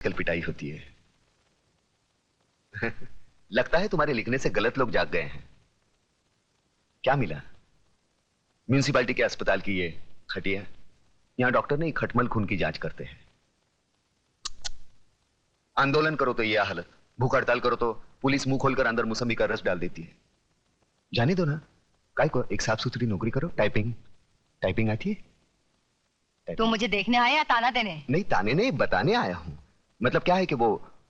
कल पिटाई होती है। लगता है तुम्हारे लिखने से गलत लोग जाग गए हैं। क्या मिला? म्यूनिसिपैलिटी के अस्पताल की ये खटिया। यहां डॉक्टर नहीं, खटमल खून की जांच करते हैं। आंदोलन करो तो ये हालत, भूख हड़ताल करो तो पुलिस मुंह खोलकर अंदर मौसमी का रस डाल देती है। जाने दो ना, काय को एक साफ सुथरी नौकरी करो। टाइपिंग आती है? तू मुझे देखने आया या ताना देने? नहीं, ताने नहीं, बताने आया हूं। मतलब क्या है कि वो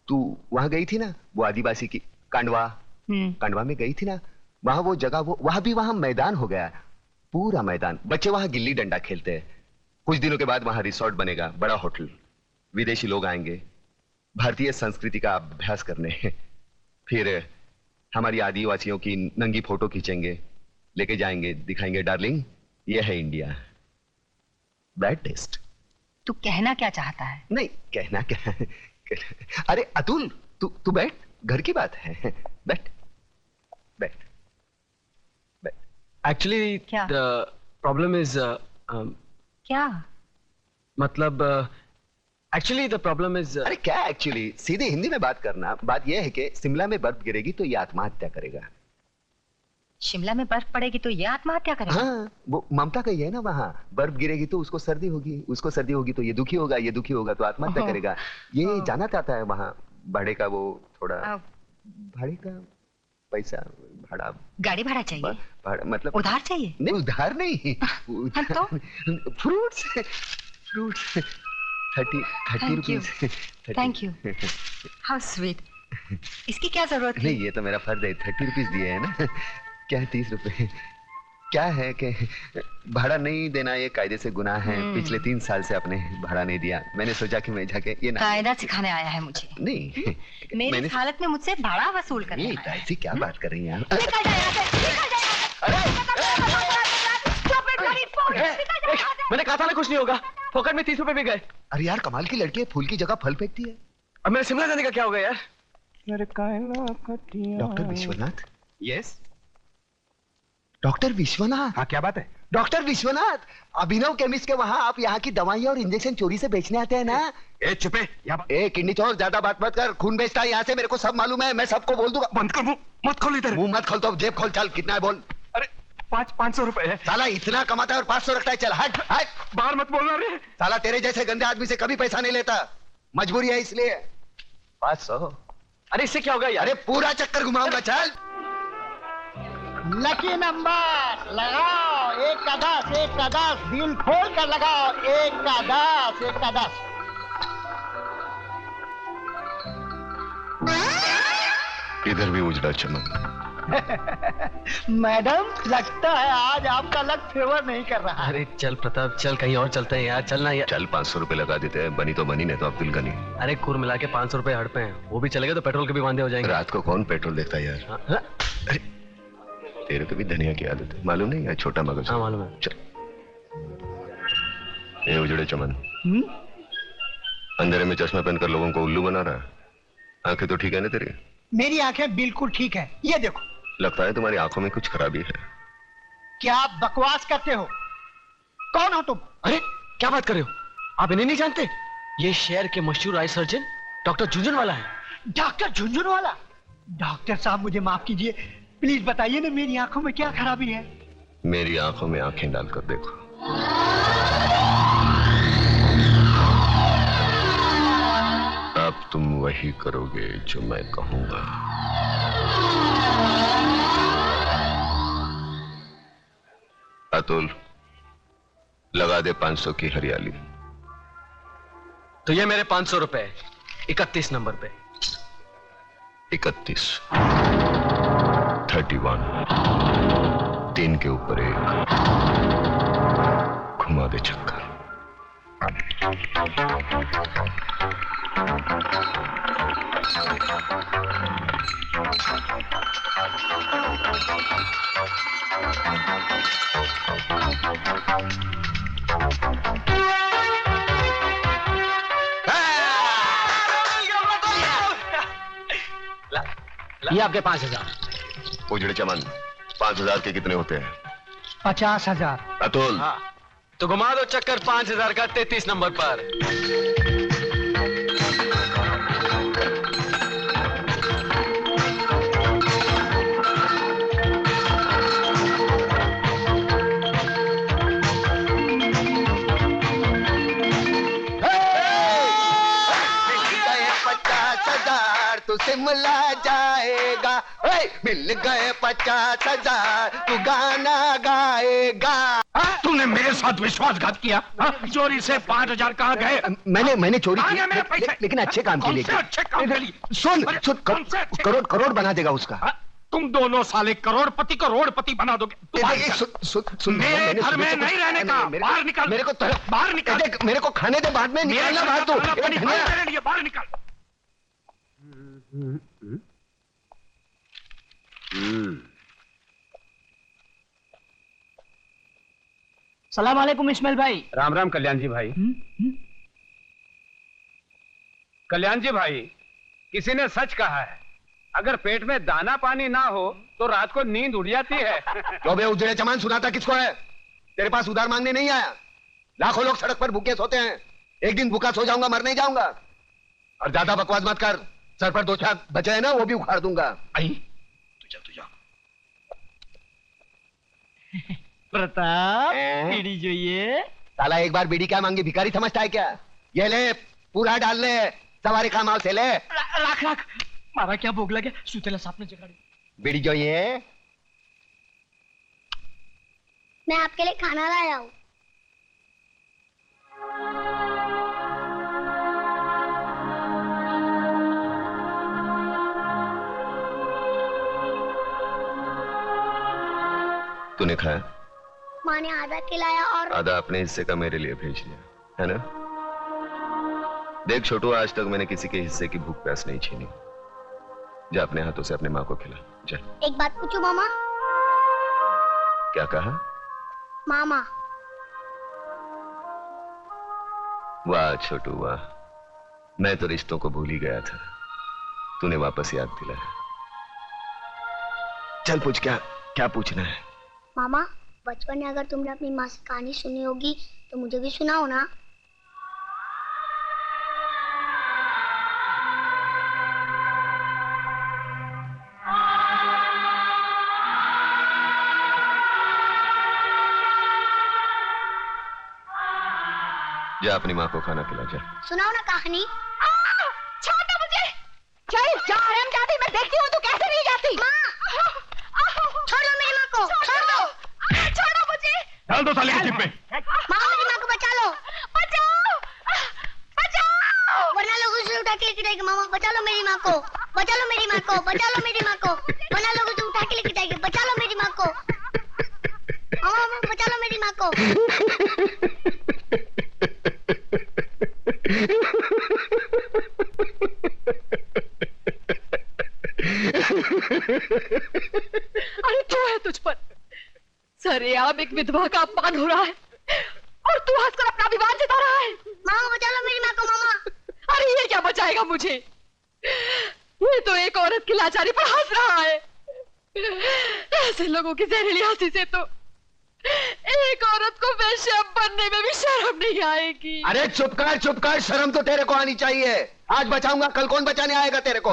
तू वहां गई थी ना, वो आदिवासी की कांडवा में गई थी ना, वहां वो जगह, वो वहां भी वहां मैदान हो गया, पूरा मैदान। बच्चे वहां गिल्ली डंडा खेलते हैं। कुछ दिनों के बाद वहां रिसोर्ट बनेगा, बड़ा होटल। विदेशी लोग आएंगे भारतीय संस्कृति का अभ्यास करने। फिर हमारी आदिवासियों की नंगी फोटो खींचेंगे, लेके जाएंगे, दिखाएंगे डार्लिंग ये है इंडिया। Bad taste. तू कहना क्या चाहता है? नहीं, कहना क्या। अरे अतुल, तू बैठ, घर की बात है। बैठ बैठ बैठ। एक्चुअली द प्रॉब्लम इज क्या मतलब एक्चुअली द प्रॉब्लम इज अरे क्या एक्चुअली, सीधे हिंदी में बात करना। बात यह है कि शिमला में बर्फ गिरेगी तो ये आत्महत्या करेगा। शिमला में बर्फ पड़ेगी तो ये आत्महत्या करेगा? हाँ, वो ममता का ही है ना। वहां बर्फ गिरेगी तो उसको सर्दी होगी, उसको सर्दी होगी तो ये दुखी होगा, ये दुखी होगा तो आत्महत्या करेगा। ये जाना चाहता है वहां भाड़े का, वो थोड़ा भाड़े का पैसा, भाड़ा, गाड़ी भाड़ा चाहिए? भाड़ा मतलब उधार चाहिए? नहीं, उधार नहीं। तो fruits 30 rupees. Thank you, how sweet. इसकी क्या जरूरत है? नहीं, ये तो मेरा फर्ज है, 30 रुपीज दिए है ना। क्या है 30 रुपए? क्या है कि भाड़ा नहीं देना ये कायदे से गुनाह है। पिछले 3 साल से आपने भाड़ा नहीं दिया। मैंने सोचा कि मैं जाके ये ना, कायदा सिखाने आया है मुझे? नहीं, मेरी हालत में मुझसे भाड़ा वसूल करने आया है। ऐसी क्या बात कर रही हैं आप? निकल जा यहाँ से, निकल जा यहाँ से। मैंने कहा था ना कुछ नहीं होगा। फोकट में 30 रुपए भी गए। अरे यार, कमाल की लड़की है, फूल की जगह फल फेंकती है। अब मेरे शिमला जाने का क्या होगा यार? Doctor Vishwanath? Yes doctor Vishwanath. हाँ, क्या बात है? डॉक्टर विश्वनाथ, अभिनव केमिस्ट के वहाँ आप यहाँ की दवाइयाँ और इंजेक्शन चोरी से बेचने आते हैं ना? ए चुपे, किडनी चोर, ज्यादा बात मत कर। खून बेचता है यहाँ से, मेरे को सब मालूम है, मैं सबको बोल दूंगा। बंद कर मुंह, मत खोल इधर। मुंह मत खोल तो जेब खोल। चल, कितना है बोल। अरे 500 रुपए है। साला इतना कमाता है और 500 रखता है। चल हट हट, बाहर मत बोलना रे। साला तेरे जैसे गंदे आदमी से कभी पैसा नहीं लेता, मजबूरी है इसलिए। 500। अरे इससे क्या होगा यार? अरे पूरा चक्कर घुमाऊंगा। चल, लकी नंबर लगाओ, 1 का 10, 1 का 10, दिल खोल कर लगाओ। 1 का 10, 1 का 10। इधर भी उजड़ा चमन। मैडम, लगता है आज आपका लक फेवर नहीं कर रहा। अरे चल प्रताप, चल कहीं और चलते हैं यार। चलना यार। चल 500 रुपए लगा देते हैं। बनी तो बनी, नहीं तो अब्दुल गनी। अरे कुल मिला के 500 रुपए हड़ पे हैं। वो भी चलेगा तो पेट्रोल के भी वांदे हो जाएंगे। रात को कौन पेट्रोल देखता है यार? हाँ? अरे तेरे को भी धनिया की आदत है, मालूम नहीं यार? छोटा मगज। हाँ मालूम है। चल, ये उजड़े चमन अंधेरे में चश्मा पहनकर लोगों को उल्लू बना रहा है। आंखें तो ठीक है ना तेरी? मेरी आंखें बिल्कुल ठीक है, ये देखो। लगता है तुम्हारी आंखों में कुछ खराबी है। क्या आप बकवास करते हो? कौन हो तुम? अरे क्या बात कर रहे हो? आप इन्हें नहीं जानते? ये शहर के मशहूर आई सर्जन डॉक्टर झुंझुनवाला है। डॉक्टर झुंझुनवाला? डॉक्टर साहब मुझे माफ कीजिए, प्लीज बताइए ना मेरी आंखों में क्या खराबी है? मेरी आंखों में आंखें डालकर देखो। अब तुम वही करोगे जो मैं कहूंगा। अतुल, लगा दे 500 की हरियाली। तो ये मेरे 500 रुपए 31 नंबर पे। 31, 31, 3 के ऊपर 1, घुमा दे चक्कर। ये आपके 5000। उजड़े चमन, 5000 के कितने होते हैं? 50,000। अतुल, हाँ, तो घुमा दो चक्कर 5000 का 33 नंबर पर। 50,000 तू शिमला जाएगा, मिल गए 50,000 तू गाना गाएगा। तूने मेरे साथ विश्वासघात किया। चोरी से 5,000 कहाँ गए? मैंने चोरी कहाँ गए मेरे पैसे? लेकिन अच्छे काम के लिए। कौन से अच्छे काम के लिए? सुन कौन से अच्छे? करोड़ बना देगा उसका। तुम दोनों साले करोड़पति को रोडपति बना दोगे। मेरे घर में नहीं रहने का, बाहर निकल। मेरे को बाहर निकल। मेरे को खाने दे, बाद में निकलना बाहर। तो मेरे लिए बाहर निकल। सलाम वालेकुम इस्माइल भाई। राम राम कल्याण जी भाई। कल्याण जी भाई, किसी ने सच कहा है, अगर पेट में दाना पानी ना हो तो रात को नींद उड़ जाती है। तो बे उजड़े चमान सुनाता किसको है? तेरे पास उधार मांगने नहीं आया। लाखों लोग सड़क पर भूखे सोते हैं, एक दिन भूखा सो जाऊंगा, मर नहीं जाऊंगा। और ज्यादा बकवास मत कर, सर पर 2 छाप बचे है ना, वो भी उखाड़ दूंगा। आई तुझा प्रताप हैं? बीड़ी જોઈએ। साला एक बार बीड़ी क्या मांगी, भिखारी समझता है क्या? ये ले, पूरा डाल ले, सवारी का माल से ले। राख राख, मारा क्या भोग लगे, सुतेला सापने जगाड़ी। बीड़ी जो ये मैं आपके लिए खाना लाया हूँ। तूने खाया? माँ ने आधा खिलाया और आधा अपने हिस्से का मेरे लिए भेज दिया है ना। देख छोटू, आज तक मैंने किसी के हिस्से की भूख प्यास नहीं छीनी। जा अपने हाथों से अपने माँ को खिला, जा। एक बात पूछूं मामा? क्या कहा? मामा। वाह छोटू वाह, मैं तो रिश्तों को भूल ही गया था, तूने वापस याद दिलाया। चल पूछ, क्या पूछना है? मामा, बचपन में अगर तुमने अपनी माँ से कहानी सुनी होगी तो मुझे भी सुनाओ ना। जा अपनी माँ को खाना खिला, जा। सुनाओ ना कहानी। छोड़ो मुझे। चल जा हरामजादी, मैं देखती हूँ तू कैसे नहीं जाती। माँ, छोड़ दो मेरी माँ को, छोड़ दो। छोड़ो मुझे। डाल दो साले की जिप में। माँ, मेरी माँ को बचा लो, बचाओ बचाओ। वरना लोग उसे उठा के लेके जाएंगे। मामा बचा लो मेरी माँ को, बचा लो मेरी माँ को, बचा लो मेरी माँ को, वरना लोग उसे उठा के लेके जाएंगे। बचा लो मेरी माँ को, मामा बचा लो मेरी माँ को। अरे तू है तुझ पर सरेआम एक विधवा का अपमान हो रहा है और तू हंसकर अपना विवाद जता रहा है। मामा बचा लो मेरी माँ को, मामा। अरे ये क्या बचाएगा मुझे? ये तो एक औरत की लाचारी पर हंस रहा है। ऐसे लोगों की जहरीली हंसी से तो एक औरत को वेश्या बनने में भी शर्म नहीं आएगी। अरे चुप कर, शर्म तो तेरे को आनी चाहिए। आज बचाऊंगा, कल कौन बचाने आएगा तेरे को?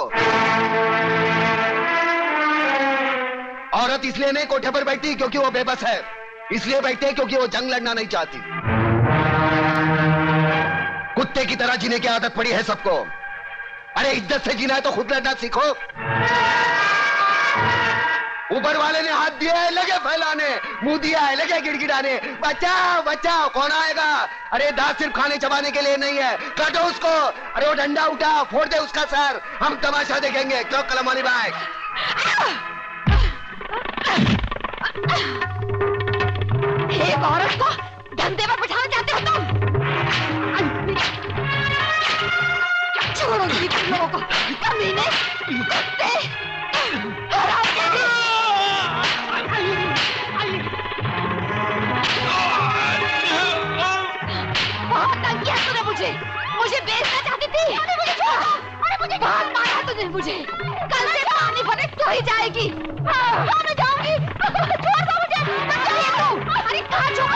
औरत इसलिए नहीं कोठे पर बैठती क्योंकि वो बेबस है, इसलिए बैठती है क्योंकि वो जंग लड़ना नहीं चाहती। कुत्ते की तरह जीने की आदत पड़ी है सबको। अरे इज्जत से जीना है तो खुद लड़ना सीखो। ऊपर वाले ने हाथ दिया है, लगे फैलाने, मुंह दिया है, लगे गिड़गिड़ाने। बचाओ बचाओ, कौन आएगा? अरे दांत सिर्फ खाने चबाने के लिए नहीं है, काटो उसको। अरे वो डंडा उठा, फोड़ दे उसका सर, हम तमाशा देखेंगे। क्यों कलमानी भाई? एक औरत को धंधे पर बिठाना चाहते हो तुम? छोड़ो जी तुम लोगों को, कमीने, कुत्ते, हरामजादे। बहुत तंग किया तूने मुझे बेचना चाहती थी। अरे मुझे बहुत मारा तूने मुझे। कल से पानी भरे तो ही जाएगी। मैं जाऊंगी। छोड़ दो मुझे। बचाइए तू। अरे कहाँ छोड़?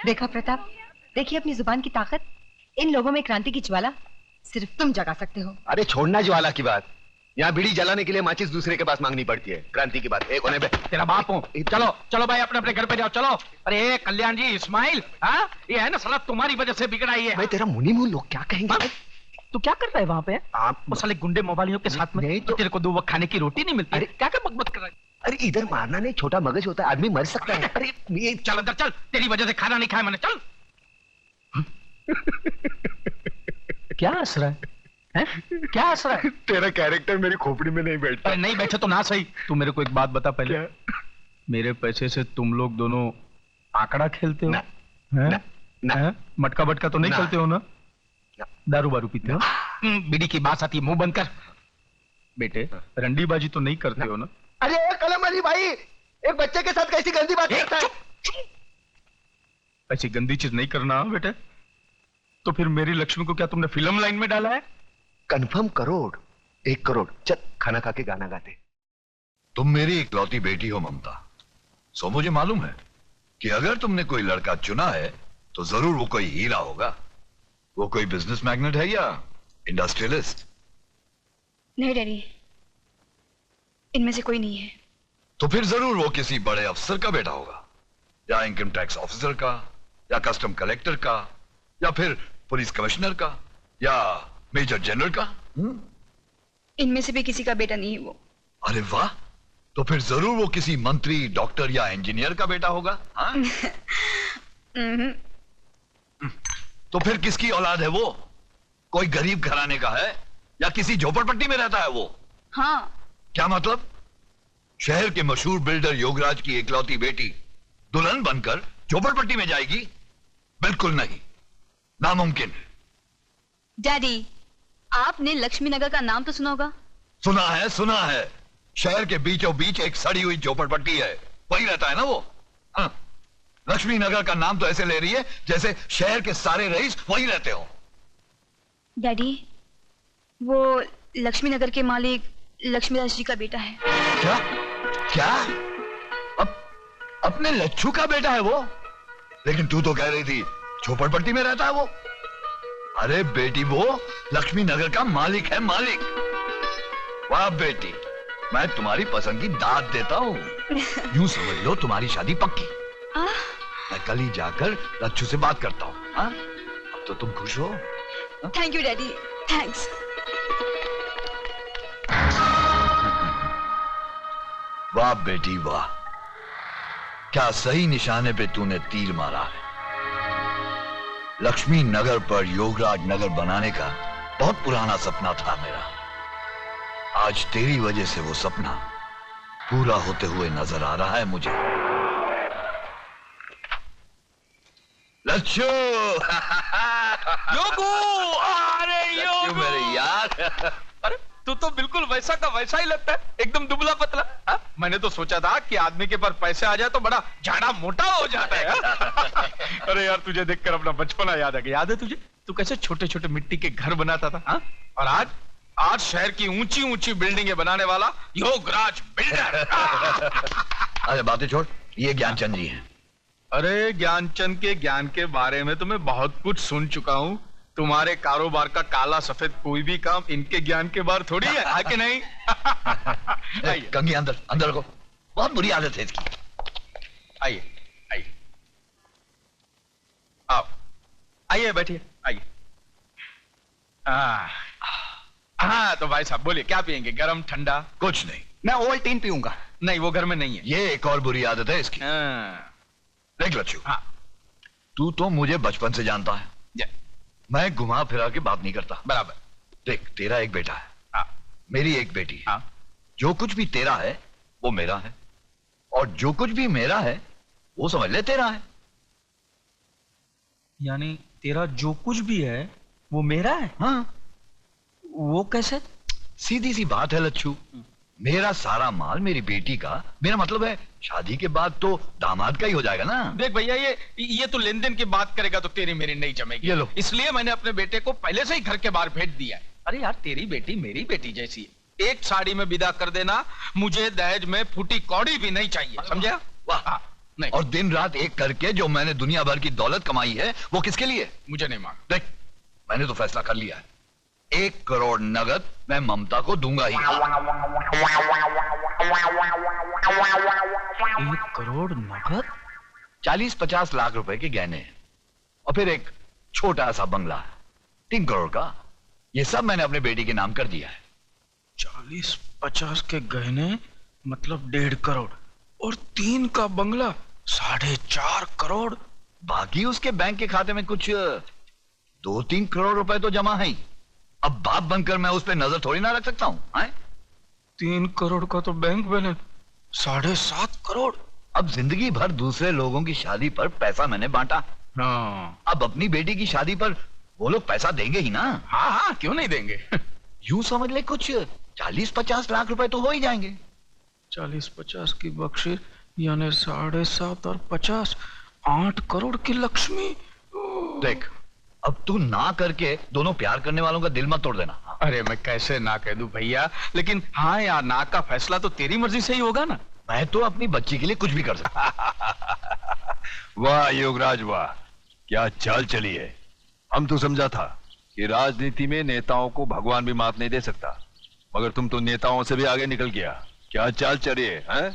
देखा प्रताप, देखिए अपनी जुबान की ताकत। इन लोगों में क्रांति की ज्वाला सिर्फ तुम जगा सकते हो। अरे छोड़ना ज्वाला की बात, यहाँ बीड़ी जलाने के लिए माचिस दूसरे के पास मांगनी पड़ती है। क्रांति की बात। एक होने पे तेरा बाप हूँ। चलो चलो भाई अपने अपने घर पे जाओ। चलो। अरे कल्याण जी, इस्माइल, हाँ ये है ना साला तुम्हारी वजह से बिगड़ा ही है। मैं तेरा मुनी मुंह, लोग क्या कहेंगे? तू क्या कर रहा है वहाँ पे? आप वो साले गुंडे मोबाइलियों के साथ में नहीं तो तेरे को 2 वक्त खाने की रोटी नहीं मिलती। अरे क्या क्या बकबक कर रहा है? अरे इधर मारना नहीं, छोटा मगज होता है, आदमी मर सकता है। अरे ये चल अंदर चल, तेरी वजह से खाना नहीं खाया मैंने। चल। क्या हंस रहा है? क्या हंस रहा है? तेरा कैरेक्टर मेरी खोपड़ी में नहीं बैठता। अरे नहीं बैठे तो ना सही। तू मेरे को एक बात बता पहले। मेरे पैसे से तुम लोग दोनों आंकड़ा खेलते हो? ना। मटका बटका तो नहीं खेलते हो ना? दारू बारू पीते हो? बीड़ी की बात आती है, मुंह बंद कर। बेटे रंडीबाजी तो नहीं करते हो ना? अरे कलम अली भाई, एक बच्चे के साथ कैसी गंदी बात करता है? ऐसी गंदी चीज नहीं करना बेटे। तो फिर मेरी लक्ष्मी को क्या तुमने फिल्म लाइन में डाला है? कंफर्म करोड़, 1 करोड़। चल खाना खा के गाना गाते। तुम मेरी इकलौती बेटी हो ममता, सो मुझे मालूम है कि अगर तुमने कोई लड़का चुना है तो जरूर वो कोई हीरा होगा। वो कोई बिजनेस मैग्नेट है या इंडस्ट्रियलिस्ट? नहीं डैडी, इनमें से कोई नहीं है। तो फिर जरूर वो किसी बड़े अफसर का बेटा होगा, या इनकम टैक्स ऑफिसर का, या कस्टम कलेक्टर का, या फिर पुलिस कमिश्नर का, या मेजर जनरल का। इनमें से भी किसी का बेटा नहीं है वो। अरे वाह, तो फिर जरूर वो किसी मंत्री, डॉक्टर या इंजीनियर का बेटा होगा। हाँ? तो फिर किसकी औलाद है वो? कोई गरीब घराने का है या किसी झोपड़पट्टी में रहता है वो? हाँ। क्या मतलब? शहर के मशहूर बिल्डर योगराज की इकलौती बेटी दुल्हन बनकर झोपड़पट्टी में जाएगी? बिल्कुल नहीं, नामुमकिन। डैडी, आपने लक्ष्मी नगर का नाम तो सुना होगा? सुना है, सुना है। शहर के बीचों बीच एक सड़ी हुई झोपड़पट्टी है, वही रहता है ना वो। हाँ। लक्ष्मी नगर का नाम तो ऐसे ले रही है जैसे शहर के सारे रईस वही रहते हो। डैडी, वो लक्ष्मी नगर के मालिक लक्ष्मीदास जी का बेटा है। क्या? क्या? अपने लच्छू का बेटा है वो? लेकिन तू तो कह रही थी झोपड़पट्टी में रहता है वो। अरे बेटी, वो लक्ष्मी नगर का मालिक है, मालिक। वाह बेटी, मैं तुम्हारी पसंद की दाद देता हूँ। यूं समझ लो तुम्हारी शादी पक्की। मैं कल ही जाकर लच्छू से बात करता हूँ। अब तो तुम खुश हो? Thank you daddy, thanks. वाह बेटी वाह, क्या सही निशाने पे तूने तीर मारा है। लक्ष्मी नगर पर योगराज नगर बनाने का बहुत पुराना सपना था मेरा। आज तेरी वजह से वो सपना पूरा होते हुए नजर आ रहा है मुझे। लच्छू योगू, अरे योगू मेरे यार। अरे तू तो बिल्कुल वैसा का वैसा ही लगता है, एकदम दुबला पतला। हा? मैंने तो सोचा था कि आदमी के पास पैसे आ जाए तो बड़ा झाड़ा मोटा हो जाता है। अरे यार, तुझे देखकर अपना बचपना याद आ गया। याद है तुझे तू कैसे छोटे छोटे मिट्टी के घर बनाता था? हा? और आज शहर की ऊंची ऊंची बिल्डिंगें बनाने वाला योगराज बिल्डर। अरे बातें छोड़, ये ज्ञानचंद जी हैं। अरे ज्ञानचंद के ज्ञान के बारे में तो मैं बहुत कुछ सुन चुका हूँ। तुम्हारे कारोबार का काला सफेद कोई भी काम इनके ज्ञान के बाहर थोड़ी है कि नहीं? कंगी अंदर अंदर रखो, बहुत बुरी आदत है इसकी। आइए आइए, आओ आइए, बैठिए आइए। हाँ तो भाई साहब बोलिए, क्या पियेंगे? गरम ठंडा? कुछ नहीं, मैं ओवल्टीन पीऊंगा। नहीं, वो घर में नहीं है। ये एक और बुरी आदत है इसकी। देख लच्छू, हाँ। तू तो मुझे बचपन से जानता है, मैं घुमा फिरा के बात नहीं करता। बराबर। देख, तेरा एक बेटा है, हाँ। मेरी एक बेटी है। हाँ। जो कुछ भी तेरा है वो मेरा है, और जो कुछ भी मेरा है वो समझ ले तेरा है। यानी तेरा जो कुछ भी है वो मेरा है? हाँ। वो कैसे? सीधी सी बात है लच्छू, मेरा सारा माल मेरी बेटी का, मेरा मतलब है शादी के बाद तो दामाद का ही हो जाएगा ना। देख भैया, ये तो लेन देन की बात करेगा तो तेरी मेरी नहीं जमेगी। ये लो। इसलिए मैंने अपने बेटे को पहले से ही घर के बाहर भेज दिया है। अरे यार, तेरी बेटी मेरी बेटी जैसी है। एक साड़ी में विदा कर देना, मुझे दहेज में फूटी कौड़ी भी नहीं चाहिए, समझा? वाह। नहीं। और दिन रात एक करके जो मैंने दुनिया भर की दौलत कमाई है वो किसके लिए? मुझे नहीं मांग। देख, मैंने तो फैसला कर लिया है, 1 करोड़ नगद मैं ममता को दूंगा ही। 1 करोड़ नगद? 40-50 लाख रुपए के गहने और फिर एक छोटा सा बंगला 3 करोड़ का। ये सब मैंने अपने बेटी के नाम कर दिया है। 40-50 के गहने मतलब 1.5 करोड़ और 3 का बंगला 4.5 करोड़। बाकी उसके बैंक के खाते में कुछ 2-3 करोड़ रुपए तो जमा है ही। अब बाप बनकर मैं उस पर नजर थोड़ी ना रख सकता हूं। 3 करोड़ का तो बैंक बैलेंस 7.5 करोड़। अब जिंदगी भर दूसरे लोगों की शादी पर पैसा मैंने बांटा। हाँ। अब अपनी बेटी की शादी पर वो लोग पैसा देंगे ही ना। हाँ हाँ, क्यों नहीं देंगे। यूं समझ ले कुछ 40-50 लाख रुपए तो हो ही जाएंगे। 40-50 की बख्शिश यानी 7.5 और 50 8 करोड़ की लक्ष्मी। देख, अब तू ना करके दोनों प्यार करने वालों का दिल मत तोड़ देना। अरे मैं कैसे ना कह दूं भैया, लेकिन हाँ यार, ना का फैसला तो तेरी मर्जी से ही होगा ना। मैं तो अपनी बच्ची के लिए कुछ भी कर सकता। वाह योगराज वाह, क्या चाल चली है। हम तो समझा था कि राजनीति में नेताओं को भगवान भी मात नहीं दे सकता, मगर तुम तो नेताओं से भी आगे निकल गया। क्या चाल चली है?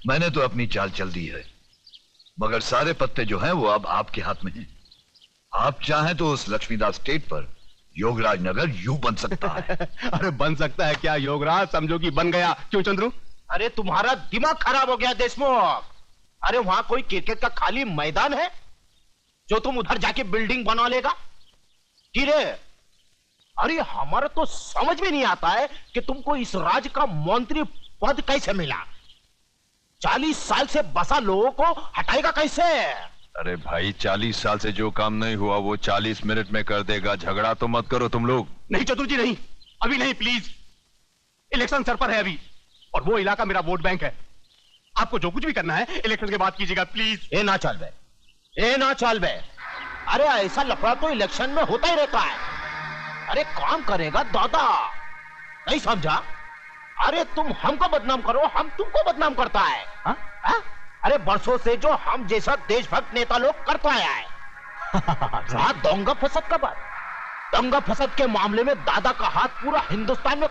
मैंने तो अपनी चाल चल दी है, मगर सारे पत्ते जो हैं वो अब आपके हाथ में हैं। आप चाहें तो उस लक्ष्मीदास स्टेट पर योगराज नगर यूं बन सकता है। अरे बन सकता है क्या योगराज, समझो कि बन गया। क्यों चंद्रू? अरे तुम्हारा दिमाग खराब हो गया देशमुख। अरे वहां कोई क्रिकेट का खाली मैदान है जो तुम उधर जाके बिल्डिंग बना लेगा? रे, अरे हमारा तो समझ में नहीं आता है कि तुमको इस राज्य का मंत्री पद कैसे मिला। 40 साल से बसा लोगों को हटाएगा कैसे? अरे भाई, 40 साल से जो काम नहीं हुआ वो 40 मिनट में कर देगा। झगड़ा तो मत करो तुम लोग। नहीं चतुर जी, नहीं, अभी नहीं, प्लीज। इलेक्शन सर पर है अभी, और वो इलाका मेरा वोट बैंक है। आपको जो कुछ भी करना है इलेक्शन के बाद कीजिएगा, प्लीज। ए ना चल बे, ए ना चल बे। अरे ऐसा लफड़ा तो इलेक्शन में होता ही रहता है। अरे काम करेगा दादा, नहीं समझा? अरे तुम हमको बदनाम करो, हम तुमको बदनाम करता है। हा? हा? अरे बरसों से जो हम जैसा देशभक्त नेता लोग करता आया है। रहा दंगा फसद का बात। दंगा फसद के मामले में दादा का हाथ पूरा हिंदुस्तान में